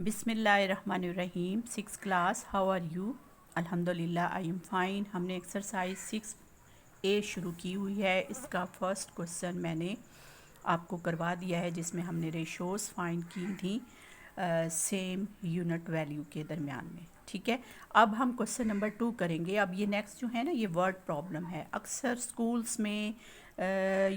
बिस्मिल्लाहिर्रहमानिर्रहीम। 6 class, how are you? अल्हम्दुलिल्लाह I am fine. हमने एक्सरसाइज 6A शुरू की हुई है। इसका फ़र्स्ट क्वेश्चन मैंने आपको करवा दिया है, जिसमें हमने रेशोज़ फाइंड की थी सेम यूनिट वैल्यू के दरमियान में। ठीक है, अब हम क्वेश्चन नंबर 2 करेंगे। अब ये नेक्स्ट जो है ना, ये वर्ड प्रॉब्लम है। अक्सर स्कूल्स में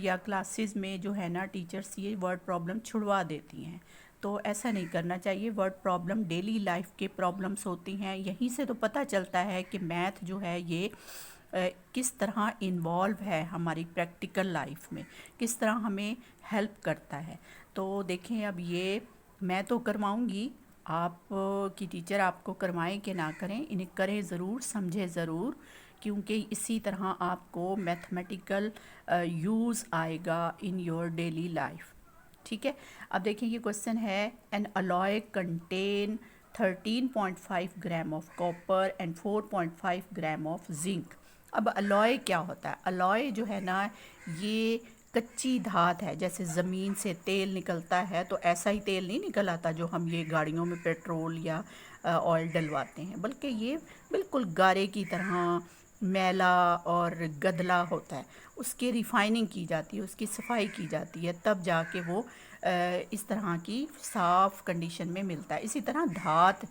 या क्लासेस में जो है ना, टीचर्स ये वर्ड प्रॉब्लम छुड़वा देती हैं। तो ऐसा नहीं करना चाहिए। वर्ड प्रॉब्लम डेली लाइफ के प्रॉब्लम्स होती हैं। यहीं से तो पता चलता है कि मैथ जो है ये किस तरह इन्वॉल्व है हमारी प्रैक्टिकल लाइफ में, किस तरह हमें हेल्प करता है। तो देखें, अब ये मैं तो करवाऊँगी, आप की टीचर आपको करवाएं कि ना करें, इन्हें करें ज़रूर, समझें ज़रूर, क्योंकि इसी तरह आपको मैथमेटिकल यूज़ आएगा इन योर डेली लाइफ। ठीक है, अब देखिए ये क्वेश्चन है, N alloy contain 13.5 gram of copper and 4.5 gram of zinc. अब अलॉय क्या होता है? अलॉय जो है ना, ये कच्ची धात है। जैसे ज़मीन से तेल निकलता है, तो ऐसा ही तेल नहीं निकल आता जो हम ये गाड़ियों में पेट्रोल या ऑयल डलवाते हैं, बल्कि ये बिल्कुल गारे की तरह मैला और गदला होता है। उसकी रिफाइनिंग की जाती है, उसकी सफाई की जाती है, तब जाके वो इस तरह की साफ़ कंडीशन में मिलता है। इसी तरह धात,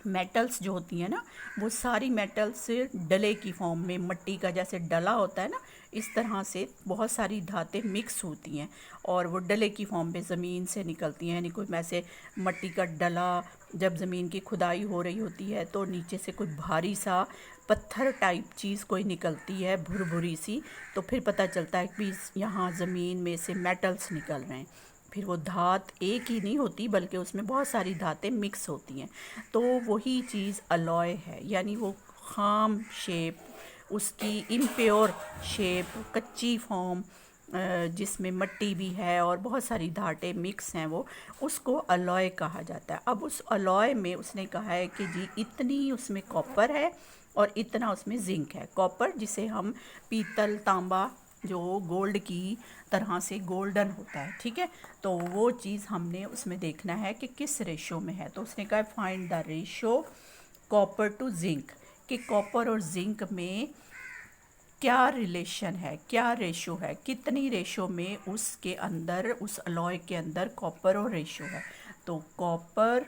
मेटल्स जो होती हैं ना, वो सारी मेटल्स डले की फॉर्म में, मट्टी का जैसे डला होता है ना, इस तरह से बहुत सारी धातें मिक्स होती हैं और वो डले की फॉर्म में ज़मीन से निकलती हैं। यानी कोई वैसे मट्टी का डला जब ज़मीन की खुदाई हो रही होती है, तो नीचे से कुछ भारी सा पत्थर टाइप चीज़ कोई निकलती है, भुरभुरी सी, तो फिर पता चलता है कि यहाँ ज़मीन में से मेटल्स निकल रहे हैं। फिर वो धात एक ही नहीं होती, बल्कि उसमें बहुत सारी धातें मिक्स होती हैं। तो वही चीज़ अलॉय है, यानी वो खाम शेप, उसकी इम्प्योर शेप, कच्ची फॉर्म, जिसमें मट्टी भी है और बहुत सारी धातें मिक्स हैं, वो उसको अलॉय कहा जाता है। अब उस अलॉय में उसने कहा है कि जी इतनी उसमें कॉपर है और इतना उसमें जिंक है। कॉपर जिसे हम पीतल, तांबा, जो गोल्ड की तरह से गोल्डन होता है, ठीक है, तो वो चीज़ हमने उसमें देखना है कि किस रेशो में है। तो उसने कहा find the ratio copper two zinc, कि कॉपर और जिंक में क्या रिलेशन है, क्या रेशो है, कितनी रेशो में उसके अंदर, उस अलॉय के अंदर कॉपर और रेशो है। तो कॉपर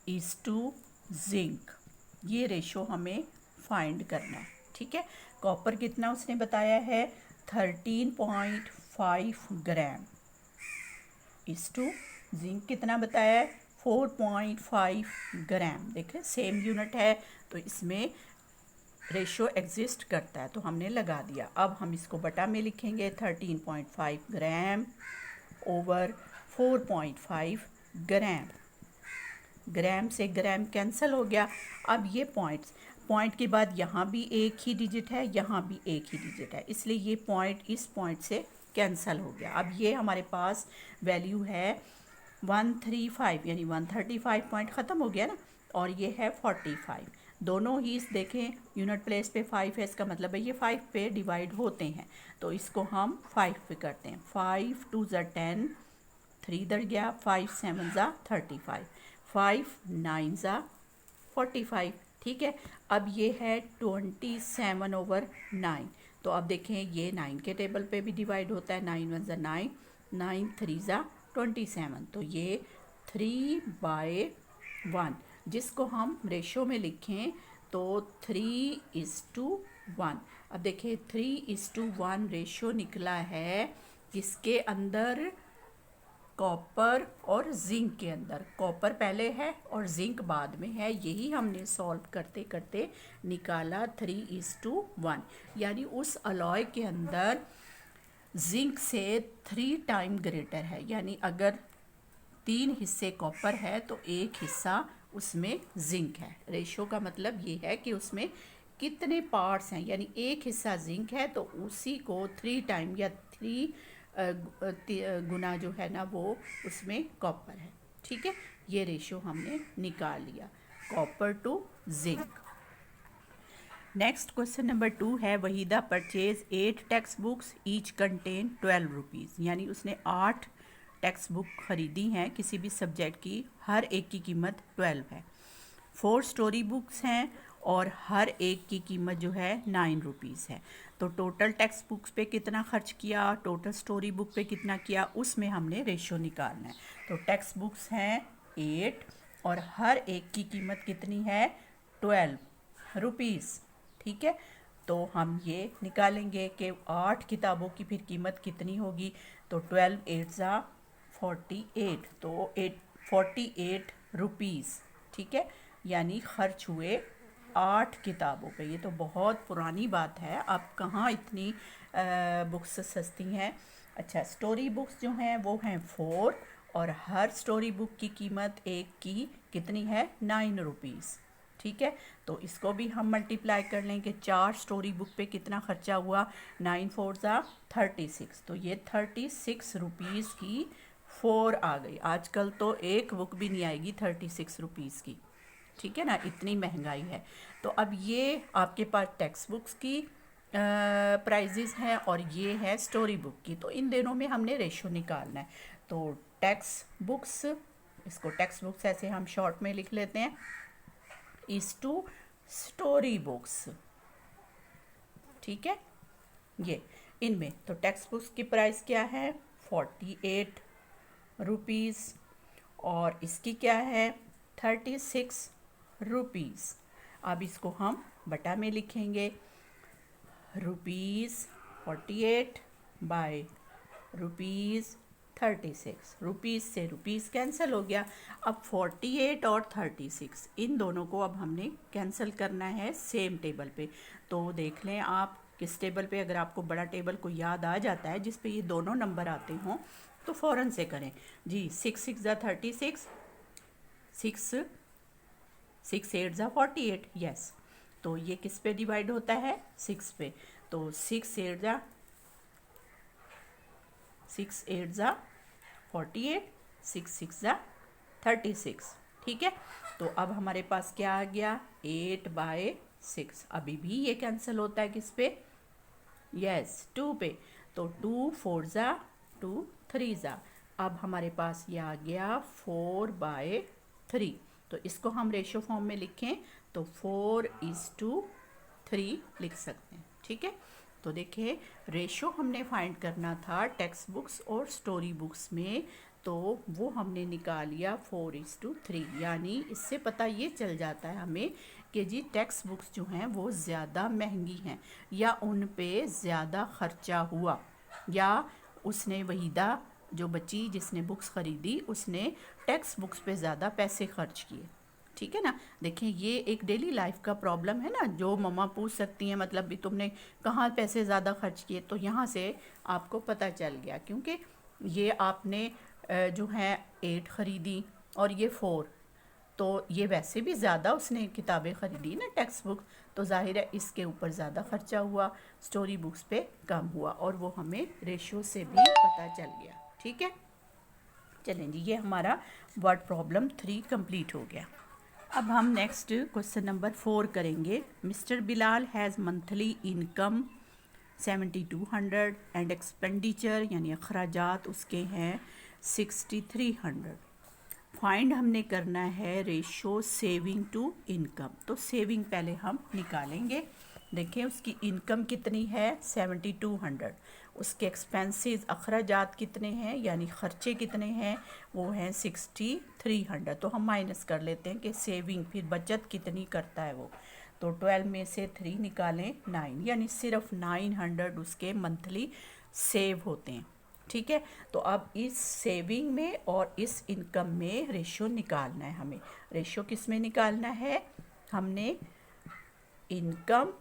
इज़ टू जिंक, ये रेशो हमें फाइंड करना है। ठीक है, कॉपर कितना उसने बताया है, 13.5 ग्राम, इस टू जिंक कितना बताया है, 4.5 ग्राम। देखें सेम यूनिट है, तो इसमें रेशो एग्जिस्ट करता है, तो हमने लगा दिया। अब हम इसको बटा में लिखेंगे, 13.5 ग्राम ओवर 4.5 ग्राम। ग्राम से ग्राम कैंसिल हो गया। अब ये पॉइंट के बाद यहाँ भी एक ही डिजिट है, यहाँ भी एक ही डिजिट है, इसलिए ये पॉइंट इस पॉइंट से कैंसिल हो गया। अब ये हमारे पास वैल्यू है 135, यानी 135 पॉइंट ख़त्म हो गया ना, और ये है 45। दोनों ही इस देखें यूनिट प्लेस पे 5 है, इसका मतलब है ये 5 पे डिवाइड होते हैं, तो इसको हम 5 पे करते हैं। 5 2 ज़ा 10, 3 इधर गया, 5 7 ज़ा 35, 5 9 ज़ा 45। ठीक है, अब ये है 27/9। तो अब देखें ये 9 के टेबल पे भी डिवाइड होता है, 9 1 ज़ा 9, 9 3 ज़ा 27, तो ये 3/1। जिसको हम रेशो में लिखें तो 3:1। अब देखिए 3:1 रेशो निकला है, किसके अंदर, कॉपर और जिंक के अंदर। कॉपर पहले है और जिंक बाद में है, यही हमने सॉल्व करते करते निकाला 3:1। यानी उस अलॉय के अंदर जिंक से 3 टाइम ग्रेटर है, यानी अगर 3 हिस्से कॉपर है तो 1 हिस्सा उसमें जिंक है। रेशो का मतलब ये है कि उसमें कितने पार्ट्स हैं, यानी 1 हिस्सा जिंक है तो उसी को 3 टाइम या 3 गुना जो है ना, वो उसमें कॉपर है। ठीक है, ये रेशो हमने निकाल लिया, copper two zinc. Next question number 2 है, Waheeda purchase 8 text books, each contain 12 rupees. यानी उसने 8 टेक्स्ट बुक ख़रीदी हैं किसी भी सब्जेक्ट की, हर एक की कीमत 12 है। 4 स्टोरी बुक्स हैं और हर एक की कीमत जो है 9 रुपीज़ है। तो टोटल टेक्स्ट बुक्स पे कितना खर्च किया, टोटल स्टोरी बुक पे कितना किया, उसमें हमने रेशो निकालना है। तो टेक्स्ट बुक्स हैं 8 और हर एक की कीमत कितनी है 12 रुपीज़। ठीक है, तो हम ये निकालेंगे कि 8 किताबों की फिर कीमत कितनी होगी। तो 12 8 ज़ा 48, तो 48 रुपीज़। ठीक है, यानी खर्च हुए 8 किताबों पे। ये तो बहुत पुरानी बात है, अब कहाँ इतनी बुक्स सस्ती हैं। अच्छा, स्टोरी बुक्स जो हैं वो हैं 4 और हर स्टोरी बुक की कीमत एक की कितनी है 9 रुपीज़। ठीक है, तो इसको भी हम मल्टीप्लाई कर लें कि 4 स्टोरी बुक पे कितना खर्चा हुआ, 9 4 ज़ा 36, तो ये 36 रुपीज़ की 4 आ गई। आजकल तो एक बुक भी नहीं आएगी 36 रुपीज़ की। ठीक है ना, इतनी महंगाई है। तो अब ये आपके पास टेक्स्ट बुक्स की प्राइजेस हैं और ये है स्टोरी बुक की, तो इन दोनों में हमने रेशो निकालना है। तो टेक्स्ट बुक्स, इसको टेक्स्ट बुक्स ऐसे हम शॉर्ट में लिख लेते हैं, इज़ टू स्टोरी बुक्स। ठीक है, ये इनमें तो टेक्स्ट बुक्स की प्राइस क्या है 48 रुपीज़ और इसकी क्या है 36 रुपीज़। अब इसको हम बटा में लिखेंगे, ₹48 बाय ₹36। रुपीज़ से रुपीज़ कैंसिल हो गया। अब 48 और 36 इन दोनों को अब हमने कैंसिल करना है सेम टेबल पे। तो देख लें आप किस टेबल पे, अगर आपको बड़ा टेबल को याद आ जाता है जिस पे ये दोनों नंबर आते हों तो फ़ौरन से करें जी। 6 6 ज़ा 36, 6 8 ज़ा 48, यस। तो ये किस पे डिवाइड होता है 6 पे, तो 6 8 ज़ा 48, 6 6 ज़ा 36। ठीक है, तो अब हमारे पास क्या आ गया 8 बाय 6। अभी भी ये कैंसिल होता है किस पे, यस 2 पे, तो 2 4 ज़ा 2 3 ज़ा। अब हमारे पास ये आ गया 4 बाय 3। तो इसको हम रेशो फॉर्म में लिखें तो 4:3 लिख सकते हैं। ठीक है, तो देखिए रेशो हमने फाइंड करना था टेक्स्ट बुक्स और स्टोरी बुक्स में, तो वो हमने निकाल लिया 4:3। यानी इससे पता ये चल जाता है हमें कि जी टेक्स्ट बुक्स जो हैं वो ज़्यादा महंगी हैं या उन पे ज़्यादा खर्चा हुआ, या उसने वहीदा जो बच्ची जिसने बुक्स ख़रीदी उसने टेक्स्ट बुक्स पे ज़्यादा पैसे खर्च किए। ठीक है ना, देखिए ये एक डेली लाइफ का प्रॉब्लम है ना, जो मम्मा पूछ सकती हैं मतलब भी तुमने कहाँ पैसे ज़्यादा खर्च किए, तो यहाँ से आपको पता चल गया। क्योंकि ये आपने जो है 8 ख़रीदी और ये 4, तो ये वैसे भी ज़्यादा उसने किताबें ख़रीदी ना टेक्स्ट बुक, तो जाहिर है इसके ऊपर ज़्यादा ख़र्चा हुआ, स्टोरी बुक्स पे कम हुआ, और वो हमें रेशो से भी पता चल गया। ठीक है, चलें जी, ये हमारा वर्ड प्रॉब्लम 3 कंप्लीट हो गया। अब हम नेक्स्ट क्वेश्चन नंबर 4 करेंगे। Mister Bilal has monthly income 7200 and expenditure यानी अखराजात उसके हैं 6300। फाइंड हमने करना है रेशो सेविंग टू इनकम। तो सेविंग पहले हम निकालेंगे। देखें उसकी इनकम कितनी है 7200, उसके एक्सपेंसेस अखराजात कितने हैं यानी ख़र्चे कितने हैं वो हैं 6300। तो हम माइनस कर लेते हैं कि सेविंग फिर बचत कितनी करता है वो। तो 12 में से 3 निकालें 9, यानी सिर्फ 900 उसके मंथली सेव होते हैं। ठीक है, तो अब इस सेविंग में और इस इनकम में रेशो निकालना है हमें। रेशो किस में निकालना है, हमने इनकम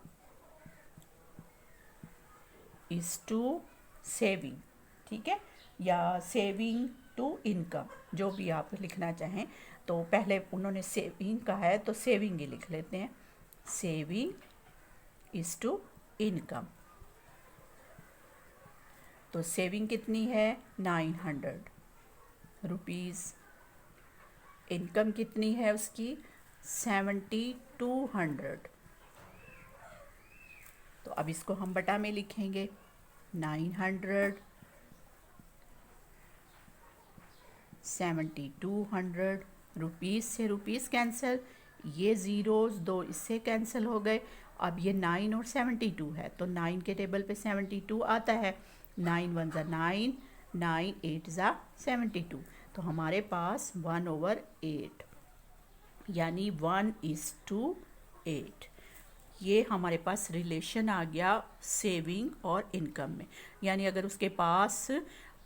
इज़ टू सेविंग, ठीक है, या सेविंग टू इनकम, जो भी आप लिखना चाहें। तो पहले उन्होंने सेविंग का है तो सेविंग ही लिख लेते हैं, सेविंग इज़ टू इनकम। तो सेविंग कितनी है 900 रुपीज़, इनकम कितनी है उसकी 7200। तो अब इसको हम बटा में लिखेंगे 900 7200 रुपीज़ से रुपीज़ कैंसिल, ये ज़ीरोज़ दो इससे कैंसिल हो गए। अब ये 9 और 72 है तो 9 के टेबल पे 72 आता है, 9 1 ज़ा 9, 9 8 ज़ा 72, तो हमारे पास 1/8 यानी 1:8 ये हमारे पास रिलेशन आ गया सेविंग और इनकम में। यानी अगर उसके पास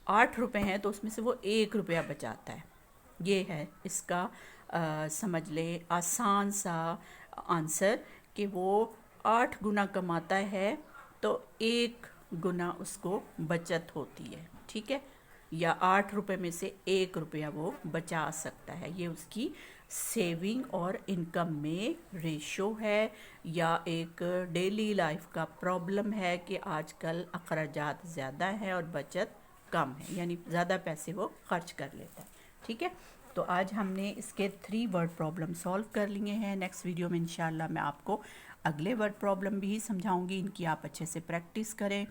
8 रुपए हैं तो उसमें से वो 1 रुपया बचाता है। ये है इसका समझ ले आसान सा आंसर कि वो 8 गुना कमाता है तो 1 गुना उसको बचत होती है, ठीक है, या 8 रुपए में से 1 रुपया वो बचा सकता है। ये उसकी सेविंग और इनकम में रेशो है, या एक डेली लाइफ का प्रॉब्लम है कि आजकल अखराजात ज़्यादा है और बचत कम है, यानी ज़्यादा पैसे वो खर्च कर लेता है, ठीक है। तो आज हमने इसके 3 वर्ड प्रॉब्लम सॉल्व कर लिए हैं। नेक्स्ट वीडियो में इंशाल्लाह मैं आपको अगले वर्ड प्रॉब्लम भी समझाऊंगी, इनकी आप अच्छे से प्रैक्टिस करें,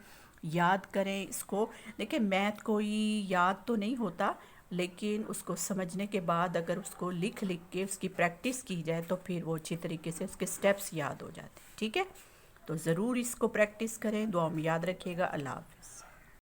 याद करें इसको। देखिए मैथ कोई याद तो नहीं होता, लेकिन उसको समझने के बाद अगर उसको लिख लिख के उसकी प्रैक्टिस की जाए तो फिर वो अच्छी तरीके से उसके स्टेप्स याद हो जाते हैं, ठीक है। तो ज़रूर इसको प्रैक्टिस करें। दुआ में याद रखिएगा। अल्लाह हाफ़िज़।